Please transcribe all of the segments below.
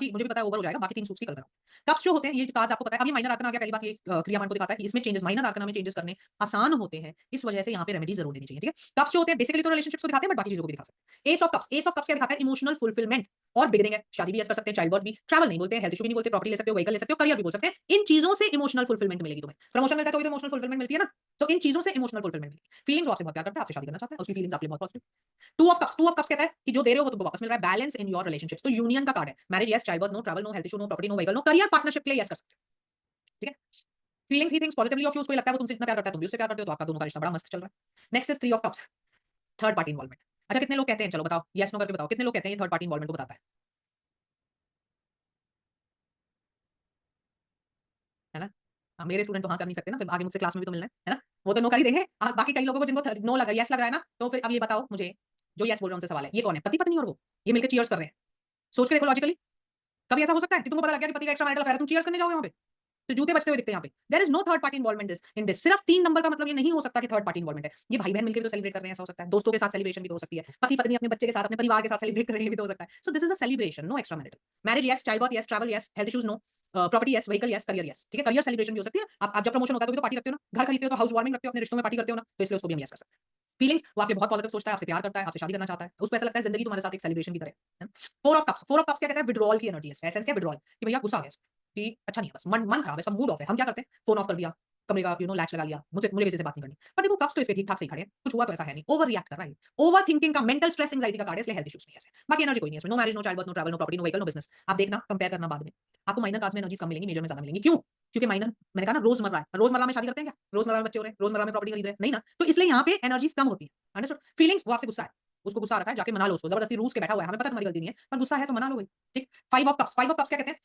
मुझे भी पता है ओवर हो जाएगा, बाकी 3 सूट्स की कल कराऊँ। कप्स जो होते हैं ये कार्ड्स आपको पता है, अब ये माइनर आर्कन आ गया, पहली बात ये क्रियामान को दिखाता है कि इसमें चेंजेस माइनर आर्कन में चेंजेस करने आसान होते हैं, इस वजह से यहाँ पे रेमेडी जरूर लेनी चाहिए, ठीक है। कप्स जो होते हैं बेसिकली तो रिलेशनशिप्स को दिखाते हैं, बट बाकी चीजों को भी दिखा सकते हैं। एस ऑफ कप्स क्या दिखाता है? इमोशनल फुलफिलमेंट और बिगिनिंग है, शादी भी कर सकते हैं, चाइल्ड बर्थ भी, ट्रैवल नहीं बोलते हैं, हेल्थ इशू भी नहीं बोलते, प्रॉपर्टी ले सकते हो, व्हीकल ले सकते हो, करियर भी बोल सकते हैं। इन चीजों से इमोशनल फुलफिलमेंट मिलेगी तुम्हें, प्रमोशन मिलता है तो भी इमोशनल फुलफिलमेंट मिलती है ना, तो इन चीजों से इमोशनल फुलफिलमेंट मिलेगी। फीलिंग्स आपसे बहुत प्यार करता है, आपसे शादी करना चाहता है, उसकी फीलिंग्स आपके लिए बहुत पॉजिटिव। टू ऑफ कप्स कहता है कि जो दे रहे हो वो तुमको वापस मिल रहा है, बैलेंस इन योर रिलेशनशिप्स, तो यूनियन का कार्ड है। Marriage yes, child birth no, travel no, health issue no, property no, vehicle no, career partnership के लिए यस कर सकते हो, ठीक है। Feelings he thinks positively of you, उसको लगता है वो तुमसे इतना प्यार करता है, तुम भी उससे प्यार करते हो, तो आपका दोनों का रिश्ता बड़ा मस्त चल रहा है। Next is 3 of cups, third party involvement. अच्छा कितने लोग कहते हैं, चलो बताओ यस नो करके बताओ, कितने लोग कहते हैं ये थर्ड पार्टी इन्वॉल्वमेंट को बताता है ना? मेरे स्टूडेंट तो हाँ कर नहीं सकते ना, फिर आगे मुझसे क्लास में भी तो मिलना है ना? वो तो नो कर ही देंगे। बाकी कई लोगों को जिनको नो लगा यस लग रहा है ना, तो फिर अब ये बताओ मुझे, जो यस बोल रहे हैं उनसे सवाल है, ये कौन है? पति पत्नी और वो, ये मिलकर चीयर्स कर रहे हैं। सोच के देखो लॉजिकली, कभी ऐसा हो सकता है कि तुमको पता लग गया कि पति का एक्स्ट्रा मैरिटल अफेयर है, तुम चीयर्स करने जाओगे वहां पे? तो जूते बचते हुए दिखते हैं यहाँ पे। There is no third party involvement in this. सिर्फ 3 नंबर का मतलब ये नहीं हो सकता कि थर्ड पार्टी इन्वॉल्वमेंट है। ये भाई बहन मिलकर भी तो सेलिब्रेट कर रहे हैं, ऐसा हो सकता है। दोस्तों के साथ सेलिब्रेशन भी तो हो सकती है, पति पत्नी अपने बच्चे के साथ, अपने परिवार के साथ सेलिब्रेट कर रहे हैं, भी तो हो सकता है। So this is a celebration, no extra marital. Marriage yes, child birth yes, travel yes, health issues no, property yes, vehicle yes, career yes, ठीक है। करियर सेलिब्रेशन भी हो सकती है। आप जब प्रमोशन होता है तो भी तो पार्टी रखते हो ना, घर खरीदते हो तो हाउस वार्मिंग रखते हो, अपने रिश्तों में पार्टी करते हो ना, तो इसलिए उसको भी हम यस कर सकते हैं। फीलिंग्स, वो आपके बहुत पॉजिटिव सोचता है, आपसे प्यार करता है, आपसे शादी करना चाहता है, उसको ऐसा लगता है जिंदगी तुम्हारे साथ एक सेलिब्रेशन की तरह है। फोर ऑफ कप्स क्या कहता है? विड्रॉल की एनर्जी है। एसेंस क्या? विड्रॉल, कि भैया गुस्सा आ गया इसको, कि अच्छा नहीं है, बस मन मन खराब है, इसका मूड ऑफ है। हम क्या करते हैं? फोन ऑफ कर दिया, कमरे का लैच लगा लिया, मुझे मुझे किसी से बात नहीं करनी। पर देखो कप्स तो इसके ठीक ठाक से ही खड़े हैं, कुछ हुआ तो ऐसा है नहीं, ओवर रिएक्ट कर रहा है, ओवर थिंकिंग का, मेंटल स्ट्रेस एंजाइटी का कार्ड है, इसलिए हेल्थ इश्यूज नहीं है ऐसे। बाकी एनर्जी कोई नहीं है इसमें, no marriage, no child birth, no travel, no property, no vehicle, no business. आप देखना, कंपेयर करना बाद में, आपको माइनर कार्ड्स में एनर्जीज कम मिलेंगी, मेजर में ज्यादा मिलेंगी। क्यों? क्योंकि माइनर, मैंने कहा ना, रोजमर्रा है, रोजमर्रा में शादी करते हैं क्या? रोजमर्रा में बच्चे हो रहे हैं, रोजमर्रा में प्रॉपर्टी खरीद रहे हैं, नहीं ना, तो इसलिए यहाँ पे एनर्जीज कम होती है। अंडरस्टूड? फीलिंग्स, वो आपसे गुस्सा है, उसको गुस्सा आ रखा है, जाके मना लो उसको, जबरदस्ती रूस के बैठा हुआ है, हमें पता है तुम्हारी गलती नहीं है, पर गुस्सा है तो मना लो भाई, ठीक। फाइव ऑफ कप्स क्या कहते हैं?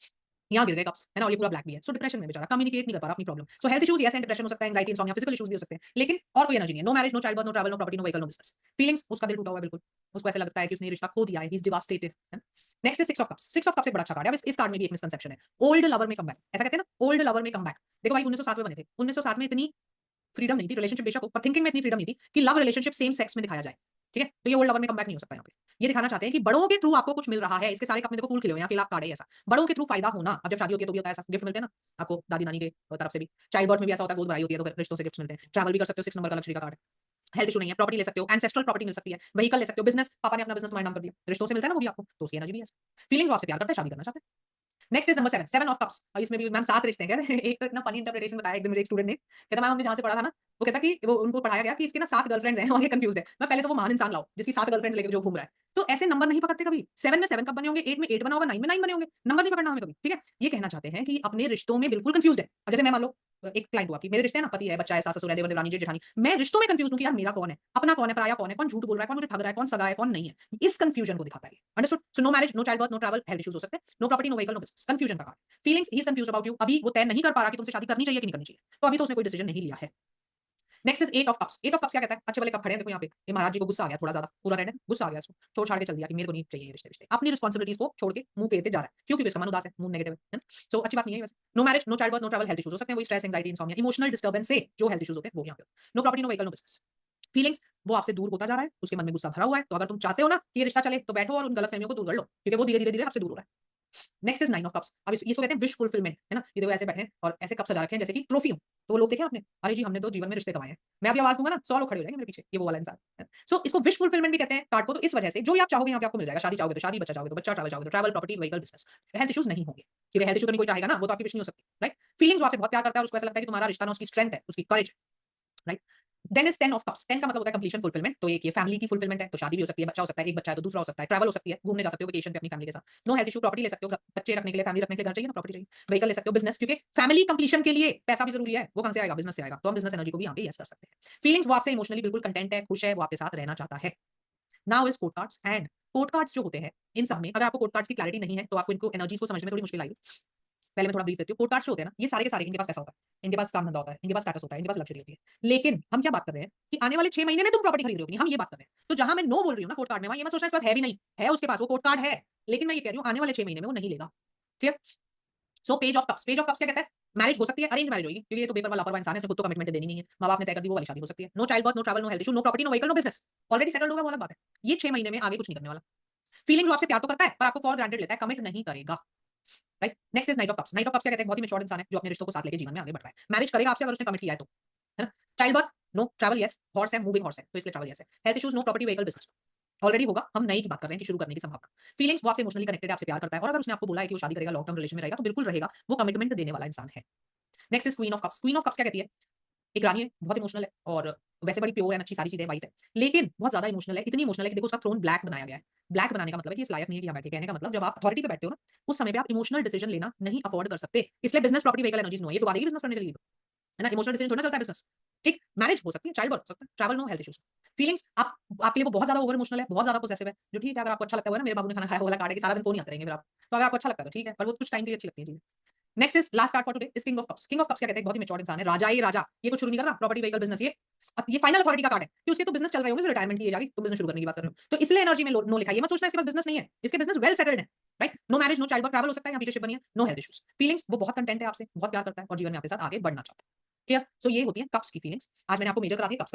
यहाँ गिर गए कप्स, है ना, और ये पूरा ब्लैक भी है, सो डिप्रेशन में बेचारा, कम्युनिकेट नहीं कर पा रहा अपनी problem. So health issues yes and depression हो सकता है, एंजाइटी, इंसोम्निया, फिजिकल इश्यूज भी हो सकते हैं, लेकिन और कोई एनर्जी नहीं है। No marriage, no child birth, no travel, no property, no vehicle, no business. Feelings, उसका दिल टूटा हुआ है बिल्कुल, उसको ऐसा लगता है कि उसने रिश्ता खो दिया है, he is devastated. Next is six of cups एक बड़ा अच्छा कार्ड है। अब इस कार्ड में भी एक मिसकंसेप्शन है, ओल्ड लवर में कम बैक, ऐसा कहते हैं ना, ओल्ड लवर में कम बैक। देखो भाई 1907 में बने थे, 1907 में इतनी फ्रीडम नहीं थी, रिलेशनशिप बेशक हो, पर थिंकिंग में इतनी फ्रीडम नहीं थी कि लव रिलेशनशिप सेम सेक्स में दिखाया जाए, ठीक है। तो ये ओल्ड लवर में कम बैक नहीं हो सकता। यहाँ पे ये दिखाना चाहते हैं कि बड़ों के थ्रू आपको कुछ मिल रहा है, इसके सारे कप में देखो फूल खिले हुए हैं, अकेला कार्ड है ऐसा, बड़ों के थ्रू फायदा होना। अब जब शादी होती है तो भी होता है ऐसा, गिफ्ट मिलते हैं ना आपको दादी नानी के तरफ से भी, चाइल्ड बर्थ में भी ऐसा होता है, गोद भराई होती है तो फिर रिश्तों से गिफ्ट मिलते हैं, ट्रैवल भी कर सकते हो, 6 नंबर का लग्जरी का कार्ड है। हेल्थ इशू नहीं है, प्रॉपर्टी ले सकते हो, एंसेस्ट्रल प्रॉपर्टी मिल सकती है, व्हीकल ले सकते हो, बिजनेस, पापा ने अपना बिजनेस तुम्हारे नाम कर दिया, रिश्तों से मिलता है ना वो भी आपको, तो उसकी एनर्जी भी है। फीलिंग्स आपसे प्यार करते हैं, शादी करना चाहते हैं। Next is number 7, 7 of cups. और इसमें भी मैम 7 रिश्ते हैं क्या? एक तो इतना फनी इंटरप्रिटेशन बताया एक दिन मुझे एक स्टूडेंट ने, कहता मैम हमने जहाँ से पढ़ा था ना, वो कहता कि वो उनको पढ़ाया गया कि इसके ना 7 गर्लफ्रेंड्स हैं और ये कंफ्यूज है। मैं पहले तो वो महान इंसान लाओ जिसकी 7 गर्लफ्रेंड्स लेकर जो घूम रहा है, तो ऐसे नंबर नहीं पकड़ते कभी। 7 में 7 कब बने होंगे, 8 में 8 बना होगा, 9 में 9 बने होंगे, नंबर नहीं पकड़ना हमें कभी, ठीक है। ये कहना चाहते हैं कि अपने रिश्तों में बिल्कुल कंफ्यूज है। अब जैसे मैं मान लो एक क्लाइंट हुआ कि मेरे रिश्ते हैं ना, पति है, बच्चा है, सास ससुर है, देवर देवरानी, जेठ जेठानी, मैं रिश्तों में कंफ्यूज हूं कि यार मेरा कौन है, अपना कौन है, पराया कौन है, कौन झूठ बोल रहा है, कौन मुझे ठग रहा है, कौन सगा है, कौन नहीं है। इस कंफ्यूजन को दिखाता है। Understood? So no marriage, no child birth, no travel, health issues हो सकते हैं, no property, no vehicle, no business, confusion का card. Feelings, he is confused about you, अभी वो तय नहीं कर पा रहा कि तुमसे शादी करनी चाहिए कि नहीं करनी चाहिए, तो अभी तो उसने कोई डिसीजन नहीं लिया है। Next is 8 of cups. 8 of cups क्या कहता है? अच्छे वाले कप खड़े हैं देखो यहाँ पे, ये महाराज जी को गुस्सा आ गया थोड़ा ज्यादा, पूरा रेड है, गुस्सा आ गया इसको, छोड़ छाड़ के चल दिया कि मेरे को नहीं चाहिए ये रिश्ते रिश्ते, अपनी रिस्पॉन्सिबिलिटीज को छोड़ के मुंह फेर के जा रहा है, क्योंकि इसका मन उदास है, मूड नेगेटिव है। सो अच्छी बात नहीं है वैसे। No marriage, no child birth, no travel, health issues हो सकते हैं, वही stress, anxiety, insomnia, emotional disturbance से जो हेल्थ इश्यूज होते हैं वो यहाँ पे। No property, no vehicle, no business. Feelings, वो आपसे दूर होता जा रहा है, उसके मन में गुस्सा भरा हुआ है, तो अगर तुम चाहते हो ना कि ये रिश्ता चले तो बैठो और उन गलतफहमियों को दूर कर लो, क्योंकि वो धीरे धीरे धीरे आपसे दूर हो रहा है। Next is 9 of cups. अब इसको कहते हैं विश फुलफिलमेंट, है ना। ये देखो ऐसे बैठे हैं और ऐसे कप सजा रखे हैं जैसे कि ट्रॉफी हो, तो वो लोग देखे आपने, अरे जी हमने तो जीवन में रिश्ते कमाए हैं, मैं अभी आवाज दूंगा ना 100 लोग खड़े हो जाएंगे मेरे पीछे, ये वो वाला इंसान है। सो इसको विश फुलफिलमेंट भी कहते हैं कार्ड को, तो इस वजह से जो भी आप चाहोगे यहाँ पे आपको मिल जाएगा। शादी चाहोगे तो शादी, बच्चा चाहोगे तो बच्चा, ट्रैवल चाहोगे तो travel, property, vehicle, business. Health issues नहीं होंगे, क्योंकि हेल्थ इशू तो नहीं कोई चाहेगा ना, वो तो आपकी विश नहीं हो सकती, राइट। फीलिंग्स आपसे बहुत प्यार करता है और उसको ऐसा लगता है कि तुम्हारा रिश्ता ना उसकी स्ट्रेंथ है, उसकी courage, right. Then is 10 of cups. 10 का मतलब होता है कंप्लीशन, फुलफिलमेंट। तो एक ये फैमिली की फुलफिलमेंट है, तो शादी भी हो सकती है, बच्चा हो सकता है, एक बच्चा है तो दूसरा हो सकता है, ट्रैवल हो सकती है, घूमने जा सकते हो वेकेशन पे अपनी फैमिली के साथ। नो हेल्थ इशू, प्रॉपर्टी ले सकते हो, बच्चे रखने के लिए, फैमिली रखने के लिए घर चाहिए ना, प्रॉपर्टी चाहिए। व्हीकल ले सकते हो, बिजनेस, क्योंकि फैमिली कंप्लीशन के लिए पैसा भी जरूरी है, वो कहां से आएगा? बिजनेस से आएगा, तो हम बिजनेस एनर्जी को भी यहाँ पे यस कर सकते हैं। फीलिंग्स, वो आपसे इमोशनली बिल्कुल कंटेंट है, खुश है, वो आपके साथ रहना चाहता है। Now is court cards. And court cards जो होते हैं, इन सब में अगर आपको कोर्ट कार्ड्स की क्लैरिटी नहीं है तो आपको इनको एनर्जीज को समझने में थोड़ी मुश्किल आएगी। पहले मैं थोड़ा ब्रीफ देती हूँ। कोर्ट कार्ड्स जो होते हैं ना, ये सारे के सारे इनके पास पैसा होता है, इनके पास काम धंधा होता है, इनके पास स्टेटस होता है, इनके पास लग्जरी होती है। लेकिन हम क्या बात कर रहे हैं कि आने वाले 6 महीने में तुम प्रॉपर्टी खरीद रहे हो कि नहीं, हम ये बात कर रहे हैं। तो जहां मैं नो बोल रही हूँ ना कोर्ट कार्ड में, वहां ये मत सोचना इसके पास है भी नहीं है, उसके पास वो कोर्ट कार्ड है, लेकिन मैं ये कह रही हूँ आने वाले 6 महीने में वो नहीं लेगा। Clear? So page of cups. Page of cups क्या कहता है? मैरिज हो सकती है, अरेंज मैरिज होगी, क्योंकि ये तो बेपरवाह लापरवाह इंसान है, इसने खुद तो कमिटमेंट देनी नहीं है, माँ बाप ने तय कर दी वो वाली शादी हो सकती है। No child birth, no travel, no health issue, no property, no vehicle, no business, already settled होगा, वो अलग बात है। ये 6 महीने में आगे कुछ नहीं करने वाला। फीलिंग जो आपसे प्यार तो करता है पर आपको फॉर ग्रांटेड लेता है, कमिट नहीं करेगा। Right? Next is night of cups. Night of cups क्या कहते हैं? बहुत ही मैच्योर्ड इंसान है जो अपने रिश्तों को साथ लेके जीवन में आगे बढ़ रहा है। मैरिज करेगा आपसे अगर उसने कमिट किया है तो, है ना? Child birth no, travel yes, horse है, मूविंग हॉर्स है, तो इसलिए ट्रैवल यस है। Health issues no, property, vehicle, business already होगा, हम नई की बात कर रहे हैं कि शुरू करने की संभावना। फीलिंग्स, वो आपसे इमोशनली कनेक्टेड है, आपसे प्यार करता है और अगर उसने आपको बोला है कि वो शादी करेगा, लॉन्ग टर्म रिलेशन में रहेगा तो बिल्कुल रहेगा, वो कमिटमेंट देने वाला इंसान है। Next is queen of cups. Queen of cups क्या कहती है? एक रानी है, बहुत इमोशनल है और वैसे बड़ी प्योर है, अच्छी सारी चीजें व्हाइट है, लेकिन बहुत ज्यादा इमोशनल है, इतनी इमोशनल है कि देखो उसका थ्रोन ब्लैक बनाया गया है। ब्लैक बनाने का मतलब है कि इस लायक नहीं है कि यहाँ बैठे। कहने का मतलब जब आप अथॉरिटी पे बैठते हो ना, उस समय पे आप इमोशनल डिसीजन लेना नहीं अफोर्ड कर सकते, इसलिए business, property, vehicle, energies no. ये डुबा देगी बिजनेस करने चलेगी, है ना? इमोशनल डिसीजन थोड़ा चलता है बिजनेस। ठीक, मैरिज हो सकती है, चाइल्ड बर्थ हो सकता है, travel no, health issues. Feelings, आप आपके लिए वो बहुत ज्यादा ओवर इमोशनल है, बहुत ज्यादा पोसेसिव है, जो ठीक है अगर आपको अच्छा लगता है वो ना, मेरे बाबू ने खाना खाया वो वाला कार्ड है कि सारा दिन फोन ही आते रहेंगे फिर आप, तो अगर आपको अच्छा लगता है तो ठीक है, पर वो कुछ टाइम के लिए अच्छी लगती है चीजें। Next is last card for today is king of cups. King of cups क्या कहते हैं? बहुत ही मैच्योर्ड इंसान है, राजा, ये राजा, ये कुछ शुरू नहीं कर रहा, प्रॉपर्टी, व्हीकल, बिजनेस, ये फाइनल अथॉरिटी का कार्ड है कि उसके तो बिजनेस चल रहे होंगे, रिटायरमेंट की एज आ गई तो बिजनेस शुरू करने की बात कर रहे हो, तो इसलिए एनर्जी में नो लिखा है। ये मत सोचना इसके पास बिजनेस नहीं है, इसके बिजनेस वेल सेटल्ड है, right? No marriage, no child birth, travel हो सकता है, यहाँ पीछे शिप बनी है, नो हेल्थ इश्यूज। फीलिंग्स, वो बहुत कंटेंट है आपसे, बहुत प्यार करता है और जीवन में आपके साथ आगे बढ़ना चाहता है। क्लियर? सो ये होती है कप्स की फीलिंग्स। आज मैंने आपको मेजर करा दी, कप्स